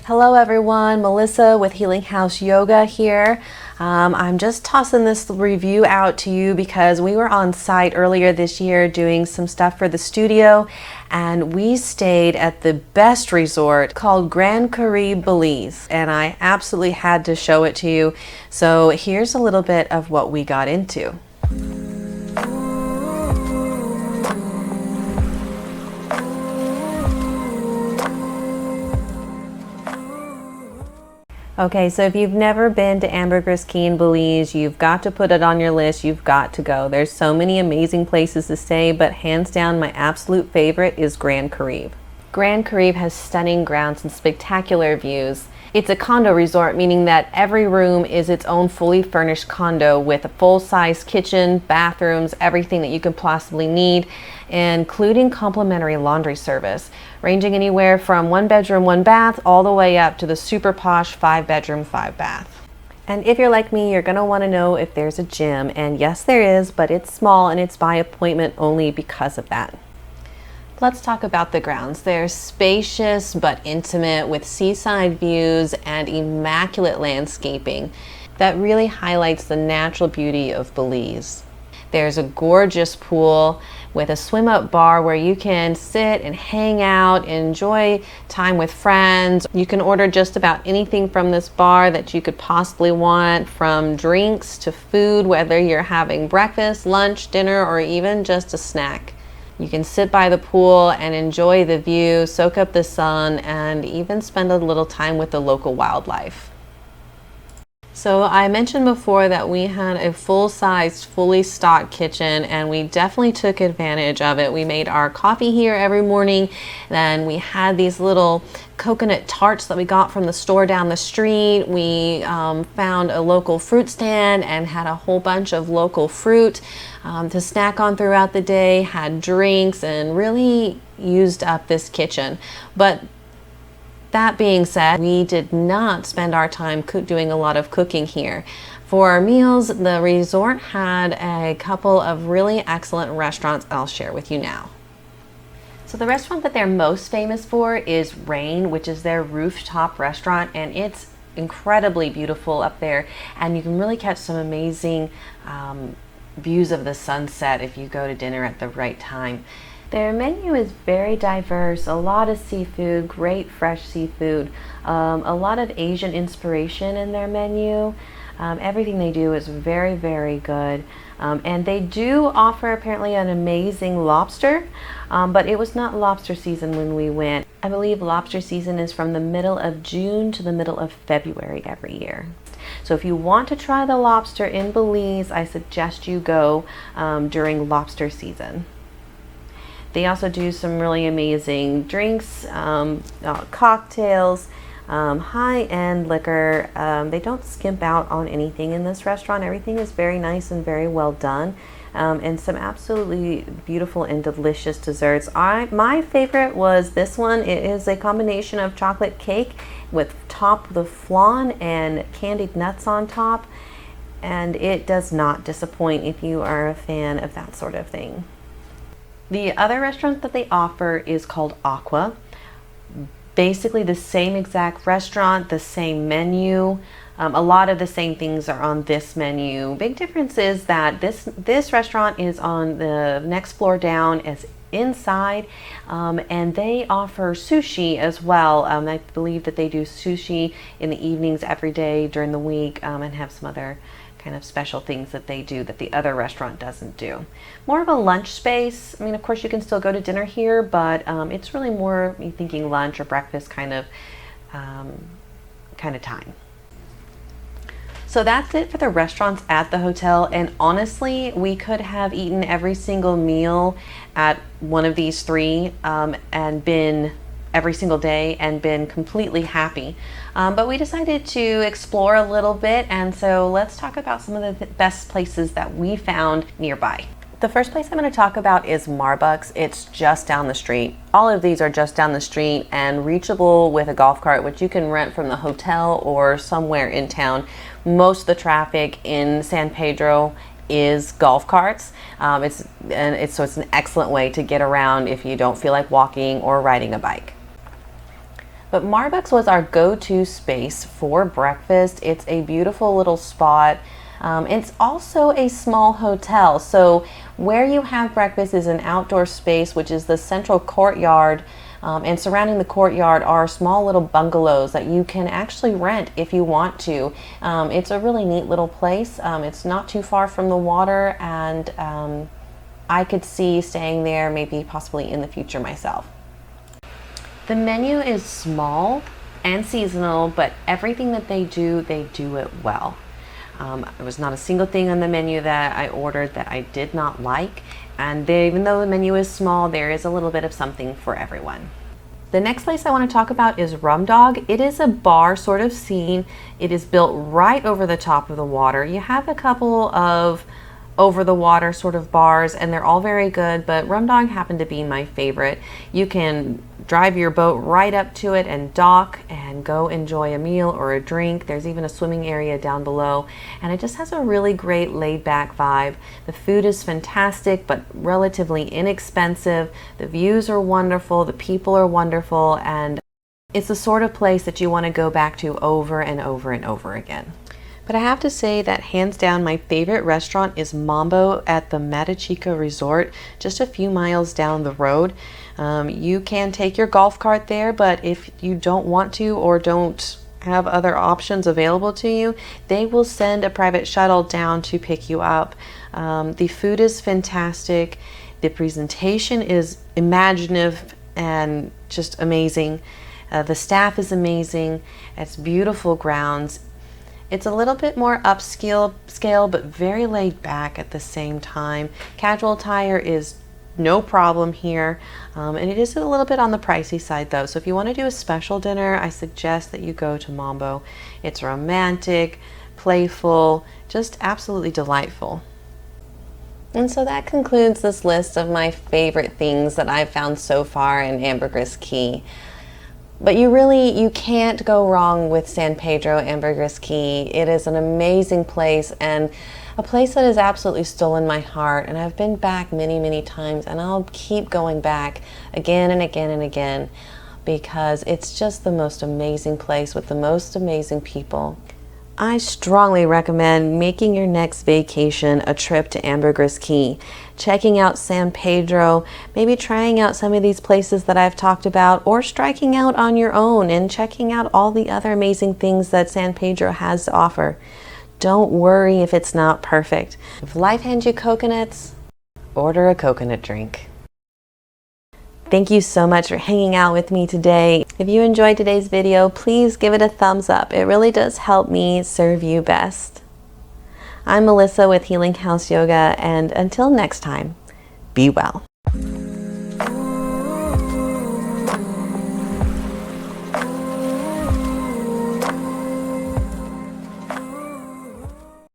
Hello everyone, Melissa with Healing Haus Yoga here. I'm just tossing this review out to you because we were on site earlier this year doing some stuff for the studio, and we stayed at the best resort called Grand Caribe Belize, and I absolutely had to show it to you. So here's a little bit of what we got into. Okay, so if you've never been to Ambergris Caye in Belize, you've got to put it on your list. You've got to go. There's so many amazing places to stay, but hands down, my absolute favorite is Grand Caribe. Grand Caribe has stunning grounds and spectacular views. It's a condo resort, meaning that every room is its own fully furnished condo with a full-size kitchen, bathrooms, everything that you could possibly need, including complimentary laundry service, ranging anywhere from 1 bedroom, 1 bath, all the way up to the super posh 5 bedroom, 5 bath. And if you're like me, you're going to want to know if there's a gym, and yes there is, but it's small and it's by appointment only because of that. Let's talk about the grounds. They're spacious but intimate with seaside views and immaculate landscaping that really highlights the natural beauty of Belize. There's a gorgeous pool with a swim up bar where you can sit and hang out, enjoy time with friends. You can order just about anything from this bar that you could possibly want, from drinks to food, whether you're having breakfast, lunch, dinner, or even just a snack. You can sit by the pool and enjoy the view, soak up the sun, and even spend a little time with the local wildlife. So I mentioned before that we had a full-sized, fully stocked kitchen, and we definitely took advantage of it. We made our coffee here every morning. Then we had these little coconut tarts that we got from the store down the street. We found a local fruit stand and had a whole bunch of local fruit to snack on throughout the day, had drinks, and really used up this kitchen. But that being said, we did not spend our time doing a lot of cooking here. For our meals, the resort had a couple of really excellent restaurants I'll share with you now. So the restaurant that they're most famous for is Rain, which is their rooftop restaurant, and it's incredibly beautiful up there, and you can really catch some amazing views of the sunset if you go to dinner at the right time. Their menu is very diverse, a lot of seafood, great fresh seafood, a lot of Asian inspiration in their menu. Everything they do is very, very good. And they do offer apparently an amazing lobster, but it was not lobster season when we went. I believe lobster season is from the middle of June to the middle of February every year. So if you want to try the lobster in Belize, I suggest you go during lobster season. They also do some really amazing drinks, cocktails, high-end liquor. They don't skimp out on anything in this restaurant. Everything is very nice and very well done, and some absolutely beautiful and delicious desserts. My favorite was this one. It is a combination of chocolate cake with topped with flan and candied nuts on top, and it does not disappoint if you are a fan of that sort of thing. The other restaurant that they offer is called Aqua. Basically the same exact restaurant, the same menu. A lot of the same things are on this menu. Big difference is that this restaurant is on the next floor down as inside, and they offer sushi as well. I believe that they do sushi in the evenings every day during the week, and have some other kind of special things that they do that the other restaurant doesn't do. More of a lunch space. I mean, of course you can still go to dinner here, but it's really more me thinking lunch or breakfast kind of time. So that's it for the restaurants at the hotel, and honestly we could have eaten every single meal at one of these three and been every single day and been completely happy. But we decided to explore a little bit, and so let's talk about some of the best places that we found nearby. The first place I'm going to talk about is Marbux. It's just down the street. All of these are just down the street and reachable with a golf cart, which you can rent from the hotel or somewhere in town. Most of the traffic in San Pedro is golf carts. So it's an excellent way to get around if you don't feel like walking or riding a bike. But Marbux was our go-to space for breakfast. It's a beautiful little spot. It's also a small hotel. So where you have breakfast is an outdoor space, which is the central courtyard. And surrounding the courtyard are small little bungalows that you can actually rent if you want to. It's a really neat little place. It's not too far from the water, and I could see staying there maybe possibly in the future myself. The menu is small and seasonal, but everything that they do it well. There was not a single thing on the menu that I ordered that I did not like, and even though the menu is small, there is a little bit of something for everyone. The next place I want to talk about is Rum Dog. It is a bar sort of scene. It is built right over the top of the water. You have a couple of over the water sort of bars, and they're all very good, but Rum Dog happened to be my favorite. You can drive your boat right up to it and dock and go enjoy a meal or a drink. There's even a swimming area down below, and it just has a really great laid-back vibe. The food is fantastic but relatively inexpensive. The views are wonderful, the people are wonderful, and it's the sort of place that you want to go back to over and over and over again. But I have to say that hands down my favorite restaurant is Mambo at the Marbux Resort, just a few miles down the road. You can take your golf cart there, but if you don't want to or don't have other options available to you, they will send a private shuttle down to pick you up. The food is fantastic. The presentation is imaginative and just amazing. The staff is amazing. It's beautiful grounds. It's a little bit more upscale, but very laid back at the same time. Casual attire is no problem here, and it is a little bit on the pricey side though. So if you want to do a special dinner, I suggest that you go to Mambo. It's romantic, playful, just absolutely delightful. And so that concludes this list of my favorite things that I've found so far in Ambergris Caye. But you can't go wrong with San Pedro, Ambergris Caye. It is an amazing place, and a place that has absolutely stolen my heart, and I've been back many, many times, and I'll keep going back again and again and again, because it's just the most amazing place with the most amazing people. I strongly recommend making your next vacation a trip to Ambergris Caye, checking out San Pedro, maybe trying out some of these places that I've talked about, or striking out on your own and checking out all the other amazing things that San Pedro has to offer. Don't worry if it's not perfect. If life hands you coconuts, order a coconut drink. Thank you so much for hanging out with me today. If you enjoyed today's video, please give it a thumbs up. It really does help me serve you best. I'm Melissa with Healing Haus Yoga, and until next time, be well.